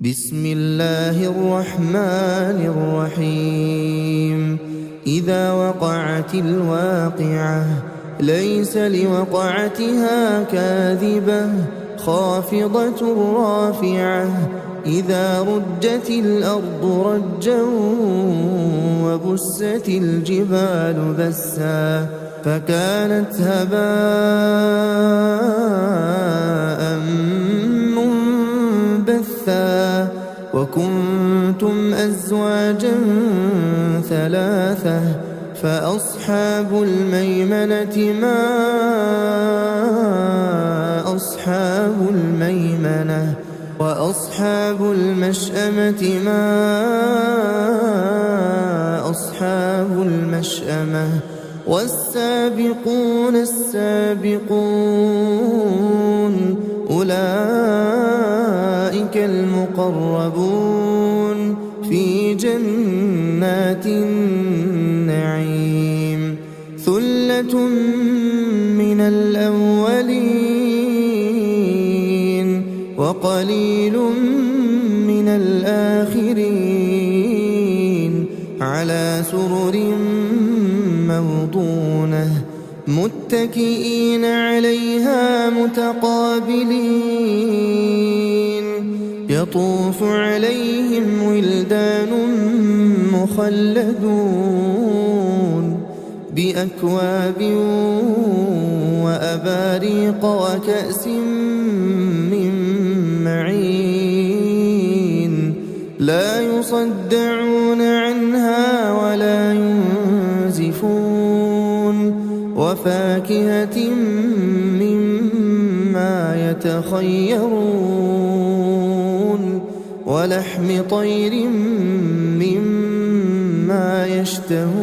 بسم الله الرحمن الرحيم إذا وقعت الواقعة ليس لوقعتها كاذبة خافضة رافعة إذا رجت الأرض رجا وبست الجبال بسا فكانت هباء منبثا وكنتم أزواجا ثلاثة فأصحاب الميمنة ما أصحاب الميمنة وأصحاب المشأمة ما أصحاب المشأمة والسابقون السابقون أولئك المقربون في جنات النعيم ثلة من الأولين وقليل من الآخرين على سرر موضونة متكئين عليها متقابلين يطوف عليهم ولدان مخلدون بأكواب وأباريق وكأس من معين لا يصدعون عنها ولا ينزفون وفاكهة مما يتخيرون ولحم طير مما يشتهون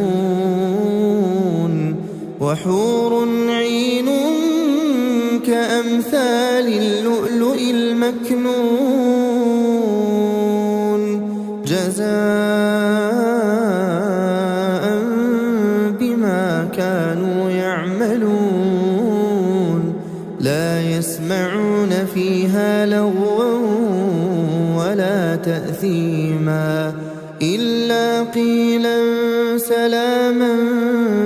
وحور عين كأمثال اللؤلؤ المكنون جزاء بما كانوا يعملون لا يسمعون فيها لغوا ولا تأثيما إلا قيلا سلاما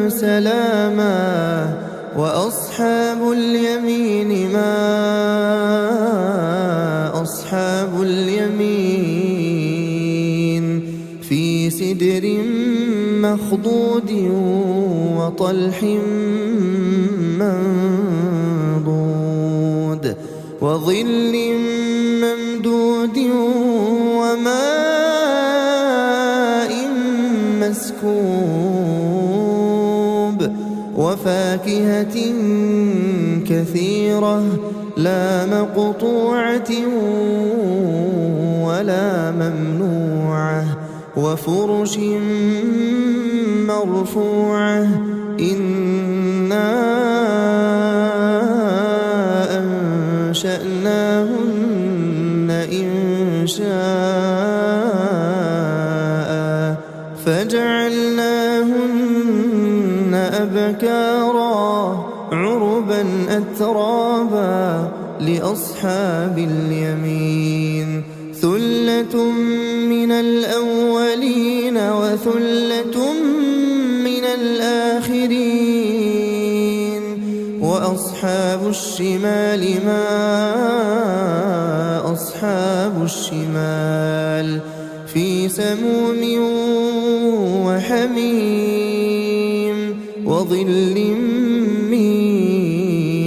سلاما وأصحاب اليمين ما أصحاب اليمين في سدر مخضود وطلح منضود وظل ممدود وماء مسكوب وفاكهة كثيرة لا مقطوعة ولا ممنوعة وفرش مرفوعة إنا أنشأناهن إنشاء فجعلناهن أبكارا عربا أترابا لأصحاب اليمين ثلة من الأولين وثلة من الآخرين وأصحاب الشمال ما أصحاب الشمال في سموم وحميم وظل من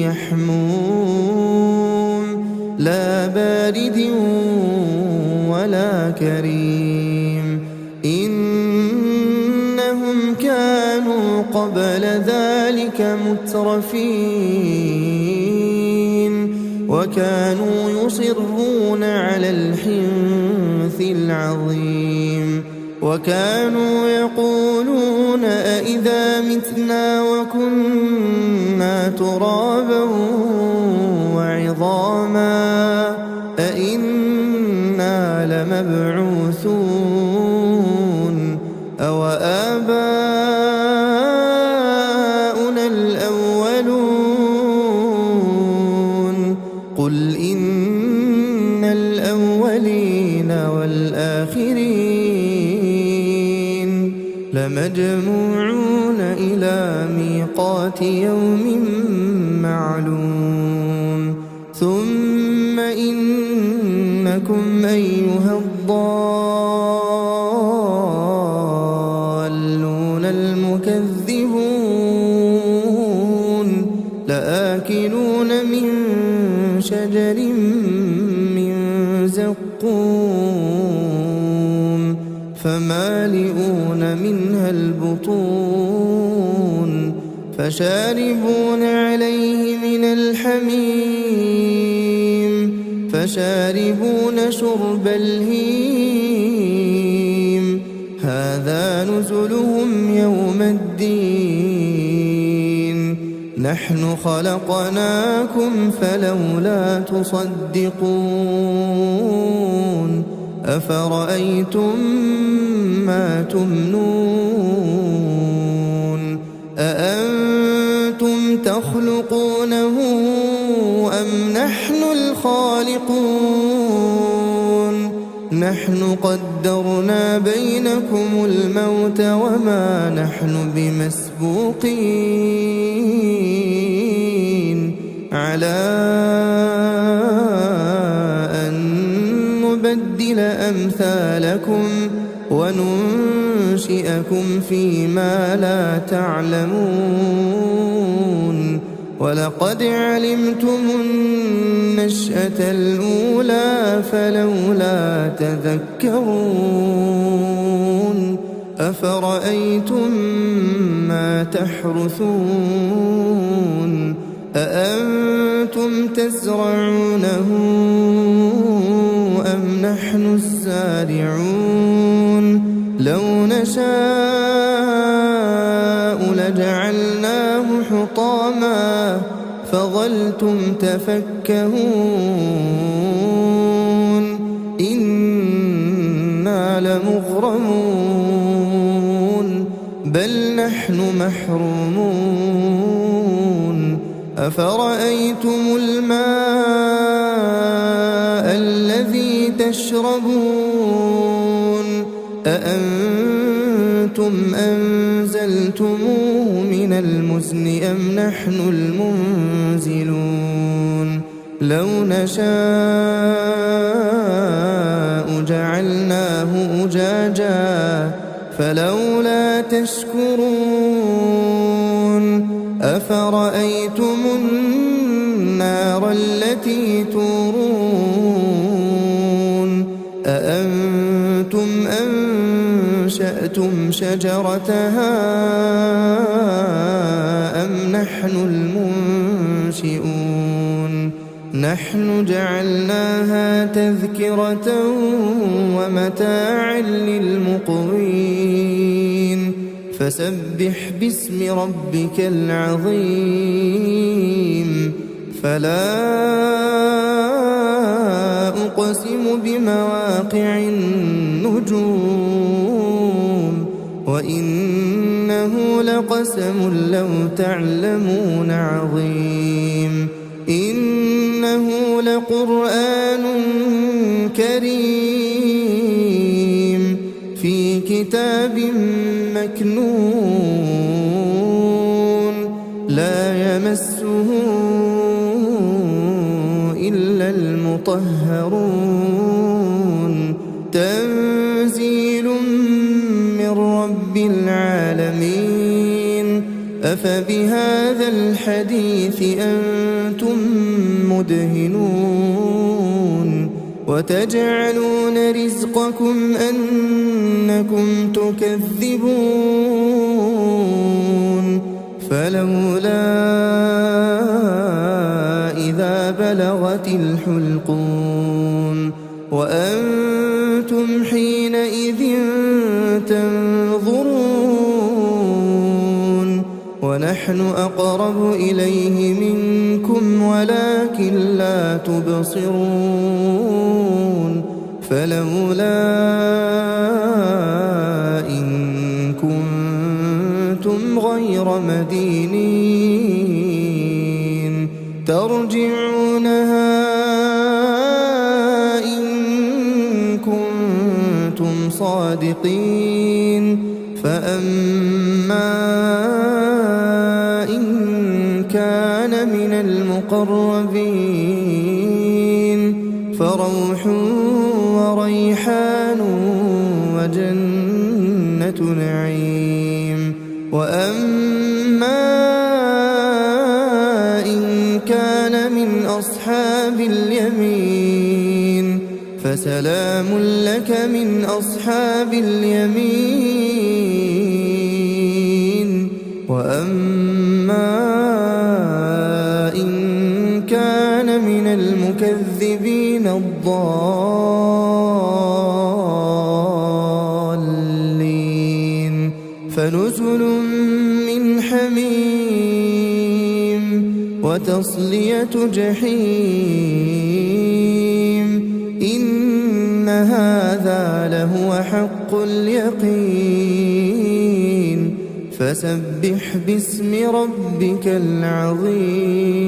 يحموم لا بارد ولا كريم إنهم كانوا قبل ذلك مترفين وكانوا يصرون على الحنث العظيم وكانوا يقولون أئذا متنا وكنا ترابا وعظاما أئنا لمبعوثون أو آباؤنا الأولون قل إن الأولين الأولين والآخرين لمجموعون إلى ميقات يوم معلوم ثم إنكم أيها الضالون المكذبون لآكلون من شجر من زقوم فمالئون منها البطون فشاربون عليه من الحميم فشاربون شرب الهيم هذا نزلهم يوم الدين نحن خلقناكم فلولا تصدقون أفرأيتم ما تمنون أأنتم تخلقونه أم نحن الخالقون نحن قدرنا بينكم الموت وما نحن بمسبوقين على أن نبدل أمثالكم وننشئكم فيما لا تعلمون ولقد علمتم النشأة الأولى فلولا تذكرون أفرأيتم ما تحرثون أأنتم تزرعونه أم نحن الزارعون لو نشاء لجعلناه حطاما فظلتم تفكهون إنا لمغرمون بل نحن محرومون أفرأيتم الماء الذي تشربون أأنتم أنزلتموه من المزن أم نحن المنزلون لو نشاء جعلناه أجاجا فلولا تشكرون أفرأيتم النار التي تورون أأنتم أنشأتم شجرتها أم نحن المنشئون نحن جعلناها تذكرة ومتاعا للمقوين فسبح باسم ربك العظيم فلا أقسم بمواقع النجوم وإنه لقسم لو تعلمون عظيم إنه لقرآن كريم في كتاب مكنون لا يمسه إلا المطهرون تنزيل من رب العالمين أفبهذا الحديث أنتم مدهنون وتجعلون رزقكم أنكم تكذبون فلولا إذا بلغت الحلقون وأنتم حينئذ تنظرون ونحن أقرب إليه منكم ولكن لا تبصرون فلولا إن كنتم غير مدينين ترجعونها إن كنتم صادقين فأما إن كان من المقربين فروح وريحان وجنة نعيم وأما إن كان من أصحاب اليمين فسلام لك من أصحاب اليمين وأما إن كان من المكذبين الضالين فنزل من حميم وتصلية جحيم إن هذا لهو حق اليقين فسبح باسم ربك العظيم.